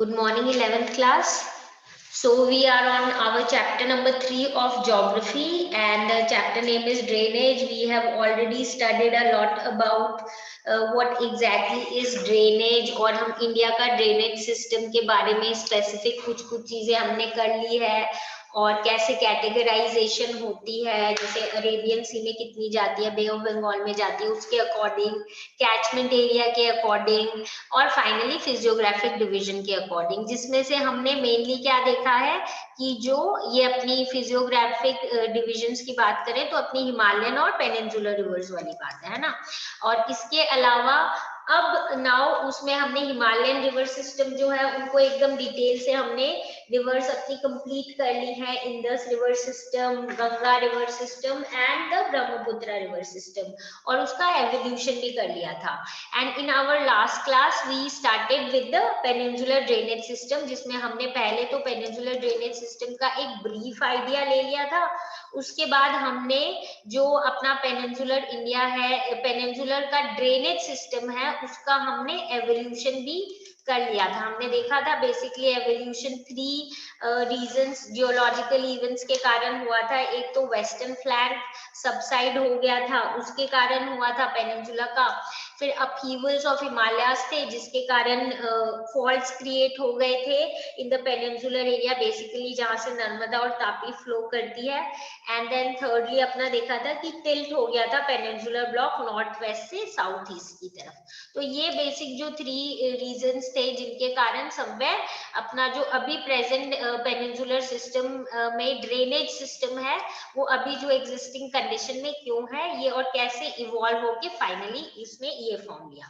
Good morning, 11th class. So we are on our chapter number 3 of geography, and the chapter name is drainage. We have already studied a lot about what exactly is drainage, और हम India का drainage system के बारे में specific कुछ कुछ चीजें हमने कर ली है, और कैसे कैटेगराइजेशन होती है, जैसे अरेबियन सी में कितनी जाती है, बे ऑफ बंगाल में जाती है, उसके अकॉर्डिंग, कैचमेंट एरिया के अकॉर्डिंग, और फाइनली फिजियोग्राफिक डिवीजन के अकॉर्डिंग, जिसमें से हमने मेनली क्या देखा है कि जो ये अपनी फिजियोग्राफिक डिविजन्स की बात करें तो अपनी हिमालयन और पेनिनसुलर रिवर्स वाली बात है ना। और इसके अलावा अब नाउ उसमें हमने हिमालयन रिवर सिस्टम जो है उनको एकदम डिटेल से हमने रिवर्स अपनी कंप्लीट कर ली है, Indus river system, Ganga river system and the Brahmaputra river system, और उसका एवोल्यूशन भी कर लिया था। And in our last class we started with the peninsular drainage system, जिसमें हमने पहले तो पेनिनसुलर ड्रेनेज सिस्टम का एक ब्रीफ आइडिया ले लिया था। उसके बाद हमने जो अपना पेनिनसुलर इंडिया है, पेनिनसुलर का ड्रेनेज सिस्टम है, उसका हमने एवोल्यूशन भी कर लिया था। हमने देखा था basically evolution 3 reasons geological events के कारण हुआ था। एक तो वेस्टर्न फ्लैंक सबसाइड हो गया था, उसके कारण हुआ था पेनिनसुला का। फिर अपहीवल्स ऑफ हिमालयास थे, जिसके कारण फॉल्ट्स क्रिएट हो गए थे in the peninsular area, basically जहां से नर्मदा और तापी फ्लो करती है। एंड देन थर्डली अपना देखा था कि टिल्ट हो गया था पेनिनसुलर ब्लॉक नॉर्थ वेस्ट से साउथ ईस्ट की तरफ। तो ये बेसिक जो 3 रीजंस थे जिनके कारण समवेयर अपना जो अभी प्रेजेंट पेनिनसुलर सिस्टम में ड्रेनेज सिस्टम है वो अभी जो एग्जिस्टिंग कंडीशन में क्यों है ये, और कैसे इवॉल्व होके फाइनली इसमें ये फॉर्म लिया।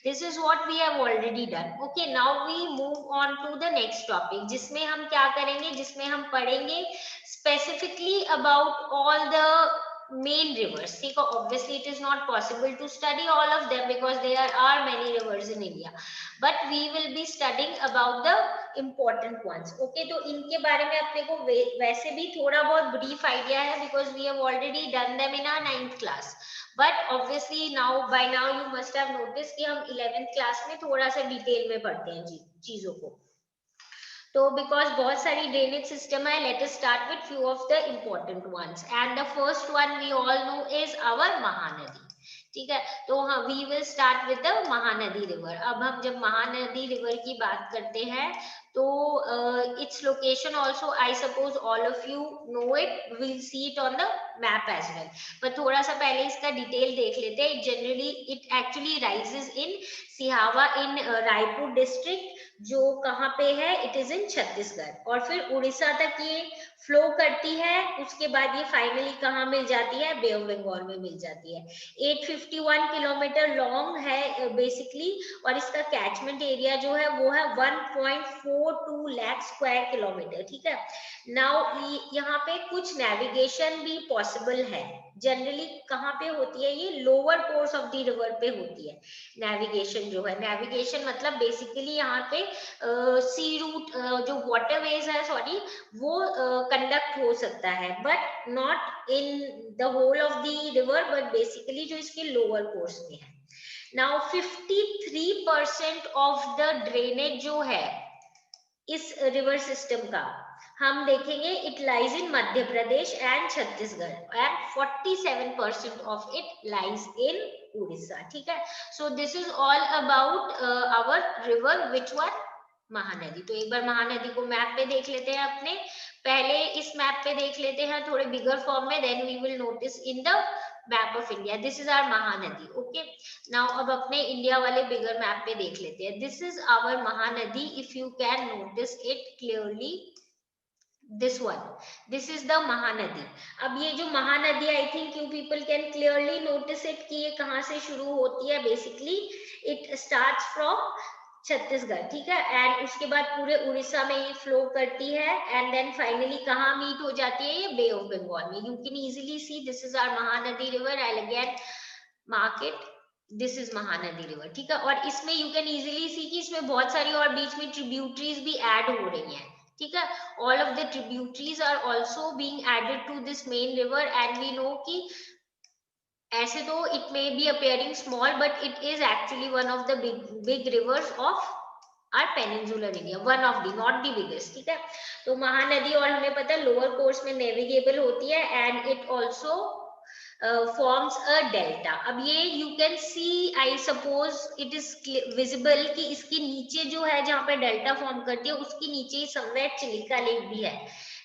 This is what we have already done. Okay, now we move on to the next topic, जिसमें हम क्या करेंगे, जिसमें हम पढ़ेंगे specifically about all the main rivers. See, obviously it is not possible to study all of them because there are many rivers in India, but we will be studying about the important ones. Okay, तो इनके बारे में अपने को वैसे भी थोड़ा बहुत brief idea है because we have already done them in our 9th class. But obviously now by now you must have noticed कि हम 11th class में थोड़ा सा डिटेल में पढ़ते हैं चीजों को। तो बिकॉज बहुत सारी ड्रेनेज सिस्टम है, let us start with few of the important ones, and the first one we all know is our Mahanadi. ठीक है, तो हाँ we will start with the Mahanadi river. अब हम जब महानदी रिवर की बात करते हैं तो its location also I suppose all of you know it, will see it on the map as well, पर थोड़ा सा पहले इसका डिटेल देख लेते हैं। Generally it actually rises in Sihawa in Raipur district, जो कहाँ पे है, इट इज इन छत्तीसगढ़, और फिर उड़ीसा तक ये फ्लो करती है। उसके बाद ये फाइनली कहाँ मिल जाती है, बे ऑफ बंगाल में मिल जाती है। 851 किलोमीटर लॉन्ग है बेसिकली, और इसका कैचमेंट एरिया जो है वो है 1.42 लाख स्क्वायर किलोमीटर। ठीक है, नाउ यहाँ पे कुछ नेविगेशन भी पॉसिबल है। जनरली कहाँ पे होती है, ये lower course of the river पे होती है नेविगेशन जो है। नेविगेशन मतलब बेसिकली यहाँ पे सी रूट जो वाटरवेज है, सॉरी, वो कंडक्ट हो सकता है, but not in the whole of the river, but basically जो इसके लोअर कोर्स में है। नाउ 53% ऑफ द ड्रेनेज जो है इस रिवर सिस्टम का हम देखेंगे, it lies in Madhya Pradesh and Chhattisgarh, and 47% of it lies in Orissa. ठीक है, so this is all about our river, which one, Mahanadi. तो एक बार महानदी को मैप पे देख लेते हैं अपने, पहले इस मैप पे देख लेते हैं थोड़े बिगर फॉर्म में, then we will notice in the map of India. This is our Mahanadi. Okay, now अब अपने इंडिया वाले बिगर मैप पे देख लेते हैं। This is our Mahanadi, if you can notice it clearly, this one, this is the Mahanadi. अब ये जो Mahanadi, I think you people can clearly notice it कि ये कहाँ से शुरू होती है। Basically it starts from Chhattisgarh, ठीक है, एंड उसके बाद पूरे उड़ीसा में ये फ्लो करती है, एंड देन फाइनली कहाँ मीट हो जाती है, ये बे ऑफ बंगाल में। You can easily see this is our Mahanadi river, I again mark it, this is Mahanadi river. ठीक है, और इसमें यू कैन इजीली सी कि इसमें बहुत सारी और बीच में ट्रिब्यूटरीज भी ऐड हो रही हैं। ठीक है, all of the tributaries are also being added to this main river, and we know कि ऐसे तो it may be appearing small, but it is actually one of the big rivers of our peninsular India, one of the, not the biggest, ठीक है। तो महानदी, और हमें पता है लोअर कोर्स में नेविगेबल होती है and it also forms a delta. अब ये you can C, I suppose it is visible कि इसके नीचे जो है जहाँ पे डेल्टा फॉर्म करती है उसके नीचे ही समवेयर चिलिका लेक भी है।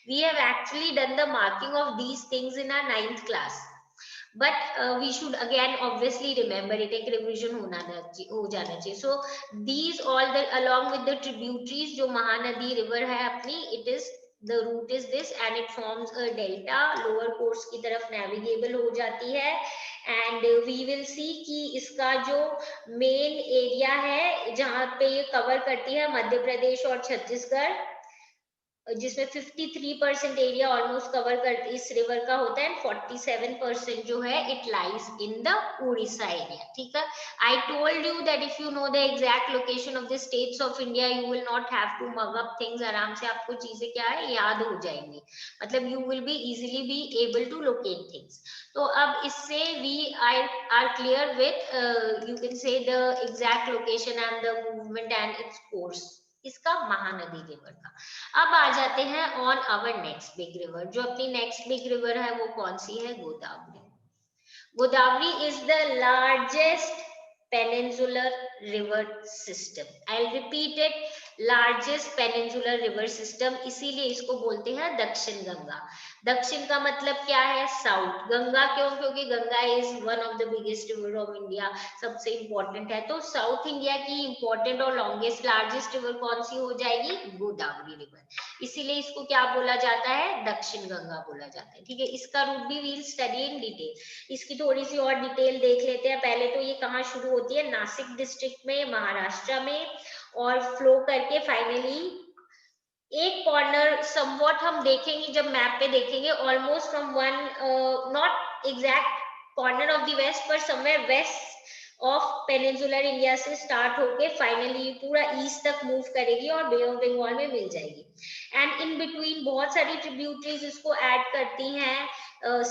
We have actually done the marking of these things in our 9th class, but we should again obviously remember it, एक revision हो जाना चाहिए। So these all the along with the tributaries जो Mahanadi river है अपनी, it is the route is this and it forms a delta, lower course की तरफ navigable हो जाती है and we will see कि इसका जो main area है जहाँ पे ये cover करती है मध्य प्रदेश और छत्तीसगढ़, जिसमें 53% एरिया ऑलमोस्ट कवर कर इस रिवर का होता है, 47% जो है it lies in the Orissa area, ठीक है। I told you that if you know the exact location of the states of India you will not have to mug up things, आराम से आपको चीजें क्या है याद हो जाएंगी, मतलब you will be easily be able to locate things. तो अब इससे we are clear with you can say the exact location and the movement and its course, इसका महानदी रिवर का। अब आ जाते हैं on our next big river, जो अपनी नेक्स्ट बिग रिवर है वो कौन सी है, Godavari. Godavari is the largest peninsular river system. I'll repeat it, largest peninsular river system, इसीलिए इसको बोलते हैं दक्षिण गंगा। दक्षिण का मतलब क्या है, साउथ। गंगा क्यों, क्योंकि Ganga is one of the biggest river of India, सबसे इंपॉर्टेंट है। तो साउथ इंडिया की इंपॉर्टेंट और लॉन्गेस्ट लार्जेस्ट रिवर कौन सी हो जाएगी, गोदावरी रिवर, इसीलिए इसको क्या बोला जाता है, दक्षिण गंगा बोला जाता है, ठीक है। इसका रूट भी वील स्टडी इन डिटेल, इसकी थोड़ी सी और डिटेल देख लेते हैं। पहले तो ये कहाँ शुरू होती है, नासिक डिस्ट्रिक्ट में, महाराष्ट्र में, और फ्लो करके फाइनली एक कॉर्नर समवॉट हम देखेंगे जब मैप पे देखेंगे, almost from one not exact corner of the west पर somewhere west of peninsular India से स्टार्ट होके फाइनली पूरा ईस्ट तक मूव करेगी और बे ऑफ बंगाल में मिल जाएगी। एंड इन बिटवीन बहुत सारी ट्रिब्यूटरीज इसको ऐड करती हैं,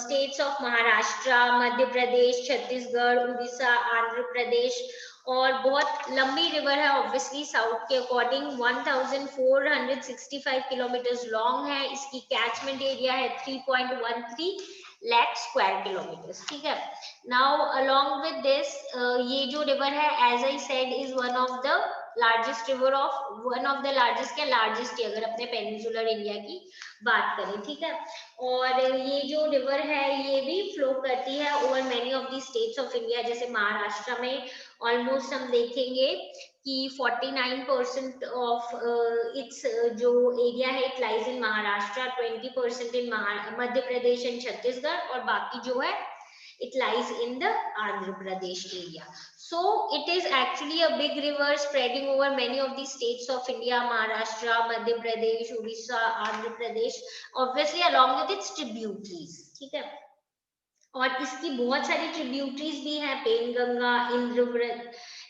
स्टेट्स ऑफ महाराष्ट्र, मध्य प्रदेश, छत्तीसगढ़, उड़ीसा, आंध्र प्रदेश, और बहुत लंबी रिवर है ऑब्वियसली साउथ के अकॉर्डिंग, 1465 किलोमीटर लॉन्ग है, इसकी कैचमेंट एरिया है 3.13 लाख स्क्वायर किलोमीटर, ठीक है। नाउ अलोंग विद दिस ये जो रिवर है as I said is one of the largest river of, one of the largest, क्या लार्जेस्ट अगर अपने पेनिनसुलर इंडिया की बात करें, ठीक है। और ये जो रिवर है ये भी फ्लो करती है over many of the states of India, जैसे महाराष्ट्र में ऑलमोस्ट हम देखेंगे कि 49% ऑफ इट्स जो एरिया है it lies in Maharashtra, 20% in Madhya Pradesh and Chhattisgarh, और बाकी जो है it lies in the Andhra Pradesh area. So it is actually a big river spreading over many of the states of India, Maharashtra, Madhya Pradesh, Odisha, Andhra Pradesh, obviously along with its tributaries, ठीक है। और इसकी बहुत सारी tributaries भी हैं, पेनगंगा,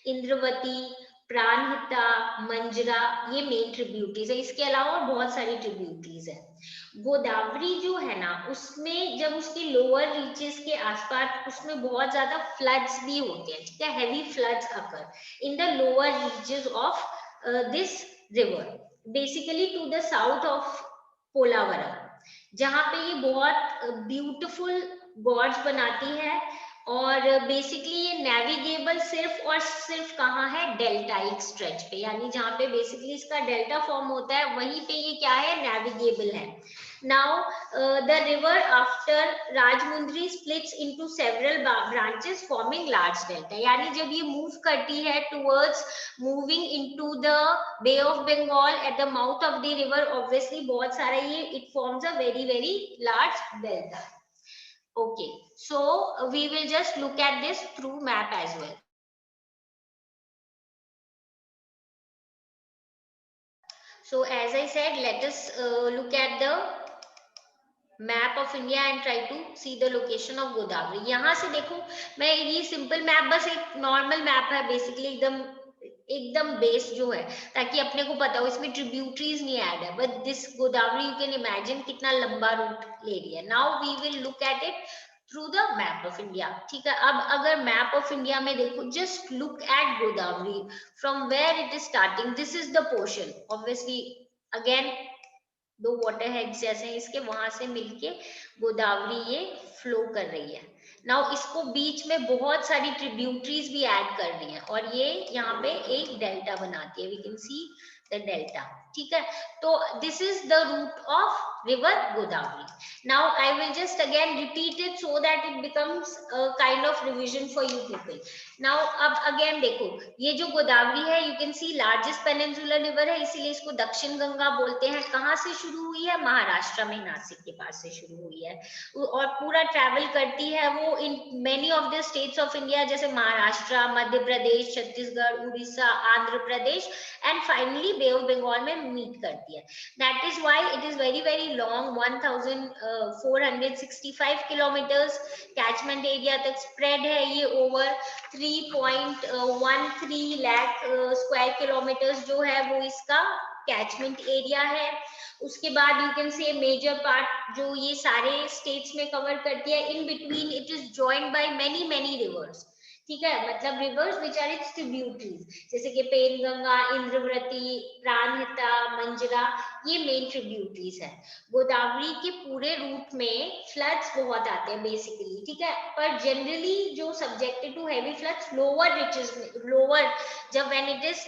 इंद्रवती, प्राणहिता, मंजरा, ये main tributaries है। इसके अलावा बहुत सारी ट्रिब्यूटरीज है। गोदावरी जो है ना, उसमें जब उसके लोअर रीचेस के आसपास उसमें बहुत ज्यादा फ्लड्स भी होते हैं, ठीक है, heavy floods occur in the lower reaches of this river, basically to the south of Polavaram, जहाँ पे ये बहुत ब्यूटीफुल गॉर्ज बनाती है। और बेसिकली ये नेविगेबल सिर्फ और सिर्फ कहाँ है, डेल्टाइक स्ट्रेच पे, यानी जहाँ पे बेसिकली इसका डेल्टा फॉर्म होता है वहीं पे ये क्या है, नेविगेबल है। Now the river after Rajahmundry splits into several branches forming large delta, यानी जब ये मूव करती है towards moving into the bay of Bengal at the mouth of the river, obviously बहुत सारा ये it forms a very very large delta. Okay, so we will just look at this through map as well. So as I said, let us look at the map of India and try to see the location of Godavari. यहाँ से देखो, मैं ये simple map, बस एक normal map है basically, एकदम base जो है, ताकि अपने को पता हो, इसमें ट्रिब्यूटरीज नहीं ऐड है, but this Godavari you can imagine कितना लंबा रूट ले रही है। Now we will look at it through the map of India. ठीक है, अब अगर मैप ऑफ इंडिया में देखो, just look at Godavari from where it is starting, this is the portion, obviously again दो वाटर हेड्स जैसे हैं इसके, वहां से मिलके गोदावरी ये फ्लो कर रही है। नाउ इसको बीच में बहुत सारी ट्रिब्यूटरीज भी ऐड कर रही हैं और ये यहाँ पे एक डेल्टा बनाती है, we can see the delta. ठीक है, तो this is the route of river Godavari. Now I will just again repeat it so that it becomes kind of revision for you people. Now अब अगेन देखो, ये जो गोदावरी है you can see largest peninsular river है, इसीलिए इसको दक्षिण गंगा बोलते हैं। कहाँ से शुरू हुई है? महाराष्ट्र में, नासिक के पास से शुरू हुई है और पूरा ट्रैवल करती है वो in many of the states of India, जैसे Maharashtra, Madhya Pradesh, Chhattisgarh, Orissa, Andhra Pradesh and finally bay of Bengal में मीट करती है। That is why it is very very long, 1465 kilometres catchment area तक स्प्रेड है ये, ओवर 3.13 लाख स्क्वायर किलोमीटर्स जो है वो इसका कैचमेंट एरिया है। उसके बाद you can say major part जो ये सारे स्टेट्स में कवर करती है, in between it is joined by many many rivers. ठीक है, मतलब rivers which are its tributaries, जैसे कि पेनगंगा, इंद्रवती, प्राणहिता, मंजरा, ये मेन ट्रिब्यूटरीज है। गोदावरी के पूरे रूट में फ्लड्स बहुत आते हैं बेसिकली, ठीक है, पर जनरली जो subjected to heavy floods lower reaches में, लोअर जब when it is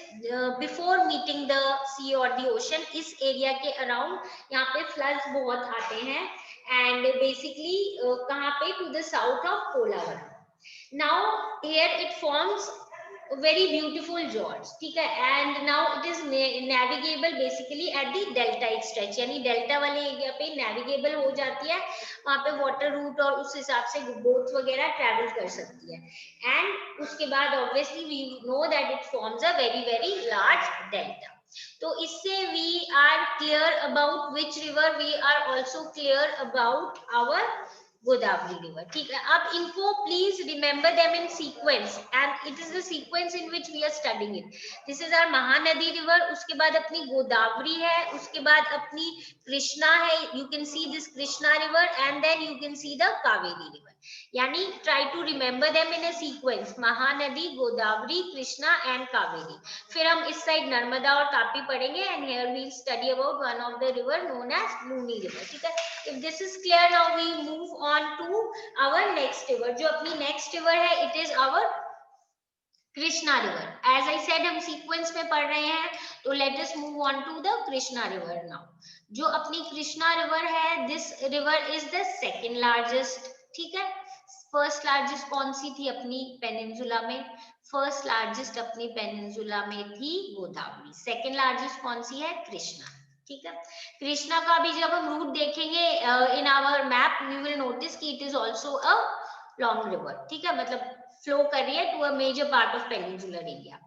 before meeting the sea और द ओशन, इस एरिया के अराउंड यहाँ पे फ्लड्स बहुत आते हैं एंड बेसिकली कहाँ पे, टू द साउथ ऑफ कोलावरा। Now here it forms a very beautiful fjords, ठीक है, and now it is navigable basically at the deltaic stretch, यानी डेल्टा वाले एरिया पे नेविगेबल हो जाती है, वहां पे वाटर रूट और उस हिसाब से बोट्स वगैरह ट्रैवल कर सकती है। एंड उसके बाद obviously we know that it forms a very very large delta. तो इससे we are clear about which river, we are also clear about our Godavari river, ठीक है। अब इनको please remember them in sequence and it is the sequence in which we are studying it. This is our Mahanadi river, उसके बाद अपनी गोदावरी है, उसके बाद अपनी कृष्णा है, you can see this Krishna river and then you can see the Kaveri river, यानी try to remember them in a sequence, Mahanadi, Godavari, Krishna and Kaveri. फिर हम इस साइड नर्मदा और तापी पढ़ेंगे and here we study about one of the river known as Luni river, ठीक है। If this is clear, now we move on to our next river. जो अपनी next river है it is our Krishna river. As I said हम sequence में पढ़ रहे हैं, तो let us move on to the Krishna river now. जो अपनी कृष्णा रिवर है, this river is the second largest, ठीक है। फर्स्ट लार्जेस्ट कौन सी थी अपनी पेनिनसुला में? फर्स्ट लार्जेस्ट अपनी पेनिनसुला में थी गोदावरी। सेकंड लार्जेस्ट कौन सी है? कृष्णा, ठीक है। कृष्णा का भी जब हम रूट देखेंगे in our map, we will notice कि it is also a long river, ठीक है, मतलब फ्लो कर रही है to a major part of peninsular area.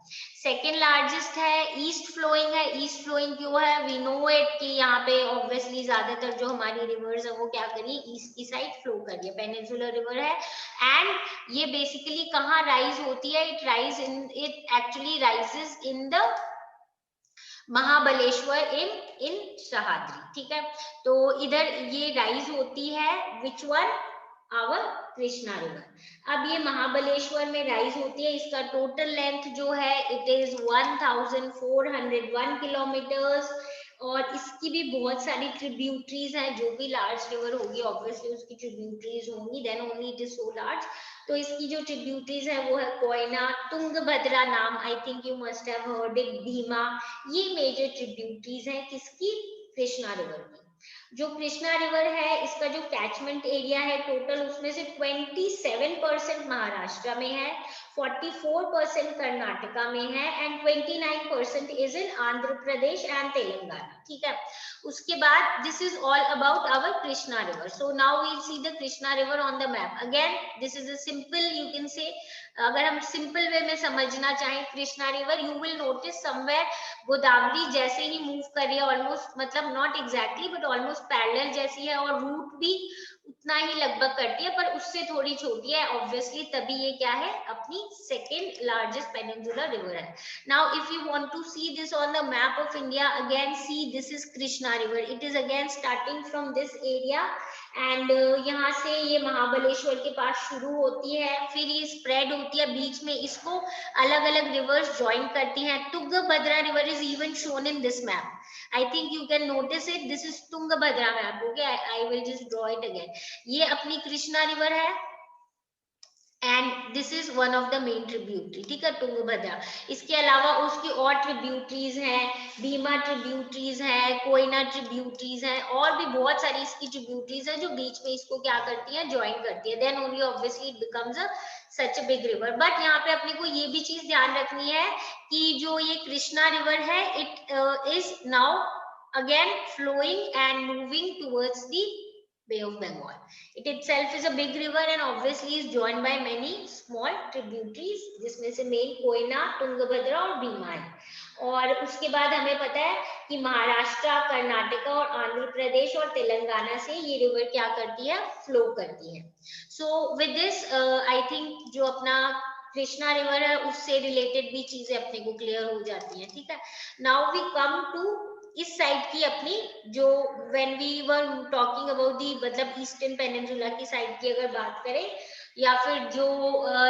Second largest है, ईस्ट फ्लोइंग है। ईस्ट फ्लोइंग क्यों है? वी नो इट कि यहाँ पे ऑब्वियसली ज्यादातर जो हमारी रिवर्स है वो क्या करिए, ईस्ट की साइड फ्लो कर रही है, पेनिनसुलर रिवर है। एंड ये बेसिकली कहाँ राइज होती है? It actually rises in the Mahabaleshwar in Sahyadri, ठीक है। तो इधर ये राइज होती है, which one? Our Krishna river. अब ये महाबलेश्वर में राइज होती है, इसका टोटल लेंथ जो है इट इज 1401 किलोमीटर्स, और इसकी भी बहुत सारी ट्रिब्यूटरीज हैं। जो भी लार्ज रिवर होगी ऑब्वियसली उसकी ट्रिब्यूटरीज होंगी, then only it is so large. तो इसकी जो ट्रिब्यूटरीज है वो है कोयना, तुंगभद्रा, नाम आई think you must have heard it, Bhima, ये मेजर ट्रिब्यूटरीज हैं किसकी? कृष्णा रिवर की। जो कृष्णा रिवर है इसका जो कैचमेंट एरिया है टोटल, उसमें से 27% महाराष्ट्र में है, 44% कर्नाटका में है and 29% is in Andhra Pradesh and Telangana, ठीक है। उसके बाद this is all about our Krishna river. So now we see the Krishna river on the map. Again this is a simple, you can say, अगर हम सिंपल वे में समझना चाहें Krishna river, you will notice somewhere Godavari जैसे ही मूव कर रही है, ऑलमोस्ट, मतलब not exactly but almost parallel जैसी है, और रूट भी उतना ही लगभग करती है, पर उससे थोड़ी छोटी है ऑब्वियसली, तभी ये क्या है, अपनी second largest peninsular river है. Now if you want to see this on the map of India, again see this is Krishna river. It is again starting from this area and यहाँ से ये महाबलेश्वर के पास शुरू होती है, फिर ये स्प्रेड होती है, बीच में इसको अलग अलग रिवर्स ज्वाइन करती हैं. Tungabhadra river is even shown in this map. I think you can notice it. This is Tungabhadra map. Okay, I will just draw it again. ये अपनी कृष्णा रिवर है and this is one of the main tributary. ठीक है, तुंगभद्रा. इसके अलावा उसकी और tributaries हैं, भीमा ट्रिब्यूटरीज हैं, कोयना ट्रिब्यूटरीज हैं, और भी बहुत सारी इसकी ट्रिब्यूटरीज हैं जो बीच में इसको क्या करती हैं, ज्वाइन करती है. Then only obviously it becomes a such big river. But यहाँ पे अपने को ये भी चीज ध्यान रखनी है कि जो ये कृष्णा रिवर है, it is now again flowing and moving towards the Bay of Bengal. It itself is a big river and obviously is joined by many small tributaries, जिसमें से मेन कोयना, तुंगभद्रा और भीमा है. और उसके बाद हमें पता है कि महाराष्ट्र, कर्नाटका और आंध्र प्रदेश और तेलंगाना से ये रिवर क्या करती है, फ्लो करती है. So with this I think जो अपना कृष्णा रिवर है उससे रिलेटेड भी चीजें अपने को क्लियर हो जाती हैं. ठीक है, नाउ वी कम टू इस साइड की अपनी जो when we were talking about the मतलब ईस्टर्न पेनिनसुला की साइड की अगर बात करें, या फिर जो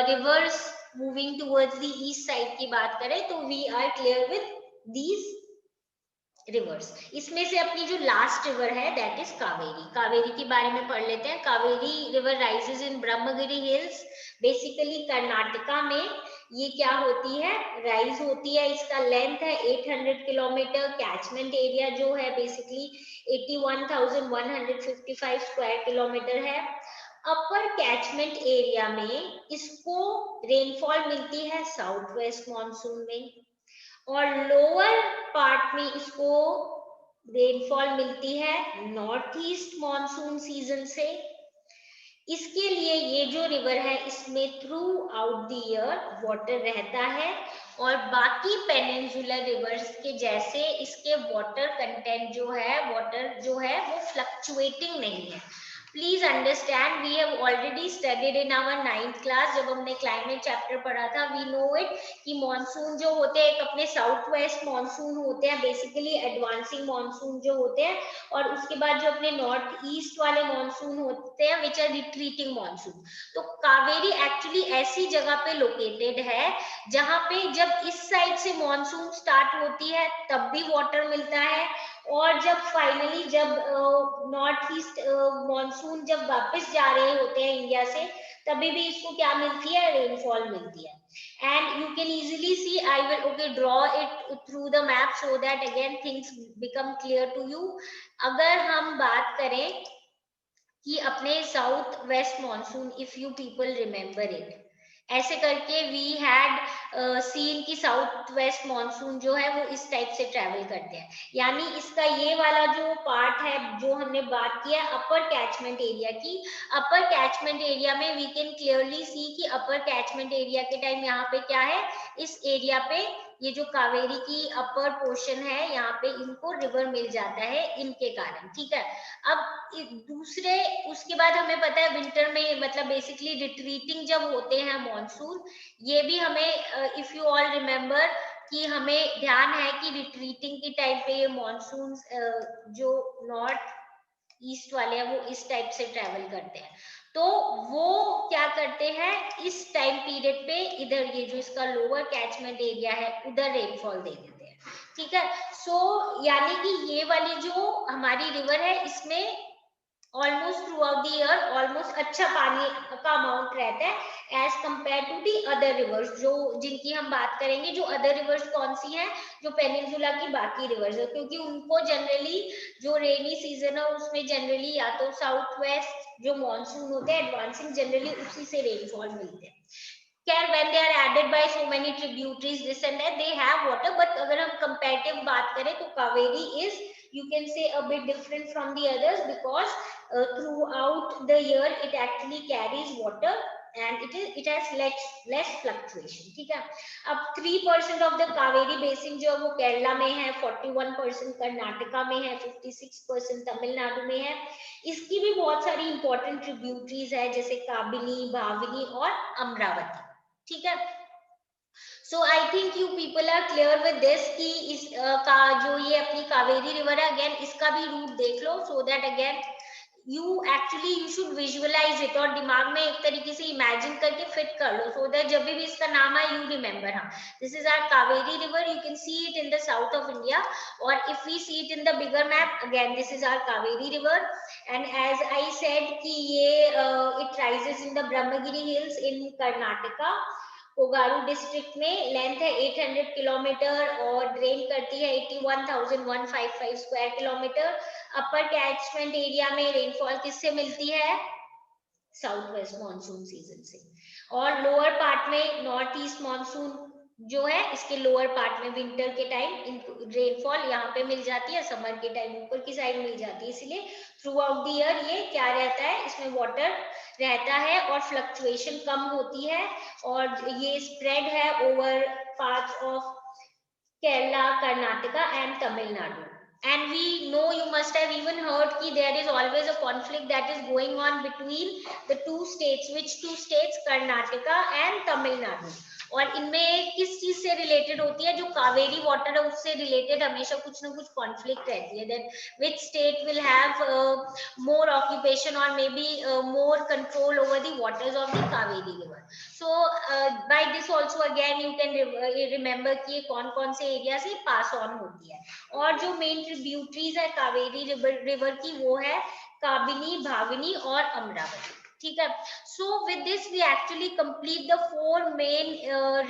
rivers moving towards the east side की बात करें, तो we are clear with these rivers. इसमें से अपनी जो लास्ट रिवर है दैट इज कावेरी. कावेरी के बारे में पढ़ लेते हैं. Kaveri river rises in Brahmagiri hills, basically Karnataka में ये क्या होती है, राइज होती है. इसका लेंथ है 800 किलोमीटर. कैचमेंट एरिया जो है बेसिकली 81,155 स्क्वायर किलोमीटर है. अपर कैचमेंट एरिया में इसको रेनफॉल मिलती है साउथ वेस्ट मानसून में, और लोअर पार्ट में इसको रेनफॉल मिलती है नॉर्थ ईस्ट मानसून सीजन से. इसके लिए ये जो रिवर है इसमें through out the year water रहता है, और बाकी पेनिनसुलर रिवर्स के जैसे इसके वाटर कंटेंट जो है, वाटर जो है वो फ्लक्चुएटिंग नहीं है. Please understand, we have already studied in our 9th class. जब हमने क्लाइमेट चैप्टर पढ़ा था, वी नो इट कि मॉनसून जो होते हैं एक अपने साउथ वेस्ट मॉनसून होते हैं, बेसिकली एडवांसिंग मॉनसून जो होते हैं, और उसके बाद जो अपने नॉर्थ ईस्ट वाले मॉनसून होते हैं विच आर रिट्रीटिंग मॉनसून. तो कावेरी एक्चुअली ऐसी जगह पे लोकेटेड है जहां पे जब इस साइड से मॉनसून स्टार्ट होती है तब भी वाटर मिलता है, और जब फाइनली जब नॉर्थ ईस्ट मॉनसून जब वापस जा रहे होते हैं इंडिया से, तभी भी इसको क्या मिलती है, रेनफॉल मिलती है. And you can easily see, I will okay draw it through the map so that again things become clear to you. अगर हम बात करें कि अपने south west monsoon, if you people remember it, ऐसे करके वी हैड सीन की south west monsoon जो है वो इस टाइप से ट्रेवल करते हैं. यानी इसका ये वाला जो पार्ट है जो हमने बात किया अपर कैचमेंट एरिया की, अपर कैचमेंट एरिया में वी कैन क्लियरली सी कि अपर कैचमेंट एरिया के टाइम यहाँ पे क्या है, इस एरिया पे ये जो कावेरी की अपर पोर्शन है यहाँ पे इनको रिवर मिल जाता है इनके कारण. ठीक है, अब दूसरे उसके बाद हमें पता है विंटर में मतलब बेसिकली रिट्रीटिंग जब होते हैं मॉनसून, ये भी हमें इफ यू ऑल रिमेम्बर कि हमें ध्यान है कि रिट्रीटिंग के टाइम पे ये मॉनसून जो नॉर्थ ईस्ट वाले हैं वो इस टाइप से ट्रेवल करते हैं. तो वो क्या करते हैं इस टाइम पीरियड पे इधर ये जो इसका लोअर कैचमेंट एरिया है उधर रेनफॉल दे देते हैं. ठीक है, सो यानी कि ये वाली जो हमारी रिवर है इसमें almost throughout the year almost अच्छा पानी का अमाउंट रहता है as compare to the other rivers, जो जिनकी हम बात करेंगे. जो अदर रिवर्स कौन सी हैं, जो पेनिनसुला की बाकी रिवर्स है, क्योंकि उनको जनरली जो रेनी सीजन है उसमें जनरली या तो साउथ वेस्ट जो मॉनसून होते हैं एडवांसिंग, जनरली उसी से रेनफॉल मिलते हैं. Can when they are added by so many tributaries this and that they have water, but अगर हम comparative बात करें तो Kaveri is you can say a bit different from the others because throughout the year it actually carries water and it has less fluctuation. ठीक है, अब 3% of the Kaveri basin जो वो केरला में है, 41% कर्नाटका में है, 56% तमिलनाडु में है. इसकी भी बहुत सारी इंपॉर्टेंट ट्रिब्यूटरीज है जैसे काबिनी, भाविनी और अमरावती. ठीक है. So I think you people are clear with this कि इस का जो ये अपनी कावेरी रिवर है, अगेन इसका भी रूट देख लो, so that again you should visualize it और दिमाग में एक तरीके से इमेजिन करके फिट कर लो, so that जब भी इसका नाम आए you remember. हाँ, this is our Kaveri river. You can see it in the south of India, or if we see it in the bigger map, again this is our Kaveri river. And as I said कि ये it rises in the Brahmagiri hills in Karnataka, कोगारू district में, length है 800 kilometre और drain करती है 81,155 square kilometre. Upper catchment area में rainfall किससे मिलती है? साउथ वेस्ट मानसून सीजन से. और लोअर पार्ट में नॉर्थ ईस्ट मानसून जो है, इसके लोअर पार्ट में विंटर के टाइम रेनफॉल यहाँ पे मिल जाती है, समर के टाइम ऊपर की साइड मिल जाती है. इसलिए थ्रू आउट द ईयर ये क्या रहता है, इसमें वाटर रहता है और फ्लक्चुएशन कम होती है, और ये स्प्रेड है over parts of Kerala, Karnataka and Tamil Nadu. And we know, you must have even heard कि there is always a conflict that is going on between the two states. Which two states? Karnataka and Tamil Nadu. और इनमें किस चीज से related होती है, जो Kaveri water है उससे रिलेटेड हमेशा कुछ ना कुछ कॉन्फ्लिक्ट रहती है. That which state will have more occupation or maybe more control over the waters of the Kaveri river. So by this also again you can remember कि ये कौन कौन से एरिया से पास ऑन होती है. और जो मेन ट्रिब्यूटरीज है कावेरी रिवर की वो है काबिनी, भाविनी और अमरावती. ठीक है. So with this we actually complete the 4 main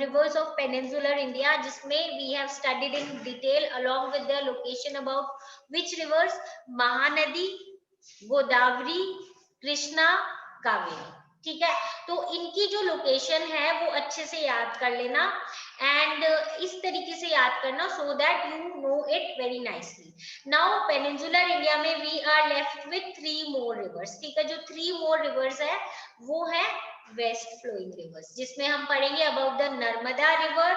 rivers of peninsular India, जिसमें we have studied in detail along with their location about which rivers? Mahanadi, Godavari, Krishna, Kaveri. ठीक है. तो इनकी जो लोकेशन है वो अच्छे से याद कर लेना, एंड इस तरीके से याद करना so that you know it very nicely. Now peninsular India में we are left with 3 more rivers. ठीक है. जो 3 मोर रिवर्स है वो है वेस्ट फ्लोइंग रिवर्स, जिसमें हम पढ़ेंगे about the Narmada river,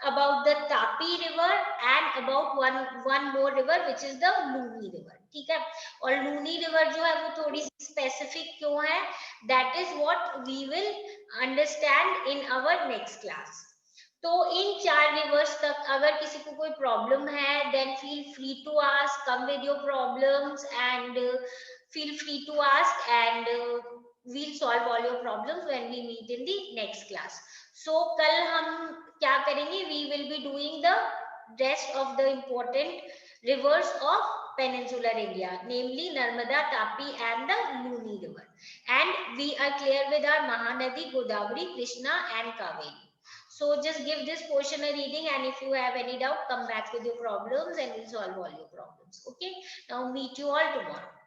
about the Tapi river, and about one more river which is the Luni river. ठीक है. और लूनी रिवर जो है वो थोड़ी सी स्पेसिफिक क्यों है, that is what we will understand in our next class. तो इन 4 रिवर्स तक अगर किसी को कोई प्रॉब्लम है, then feel free to ask, come with your problems and feel free to ask, and we'll solve all your problems when we meet in the next class. So कल हम क्या करेंगे, we will be doing the rest of the important rivers of peninsular India, namely Narmada, Tapi and the Luni river. And we are clear with our Mahanadi, Godavari, Krishna and Kaveri. So just give this portion a reading, and if you have any doubt, come back with your problems and we'll solve all your problems. Okay. Now meet you all tomorrow.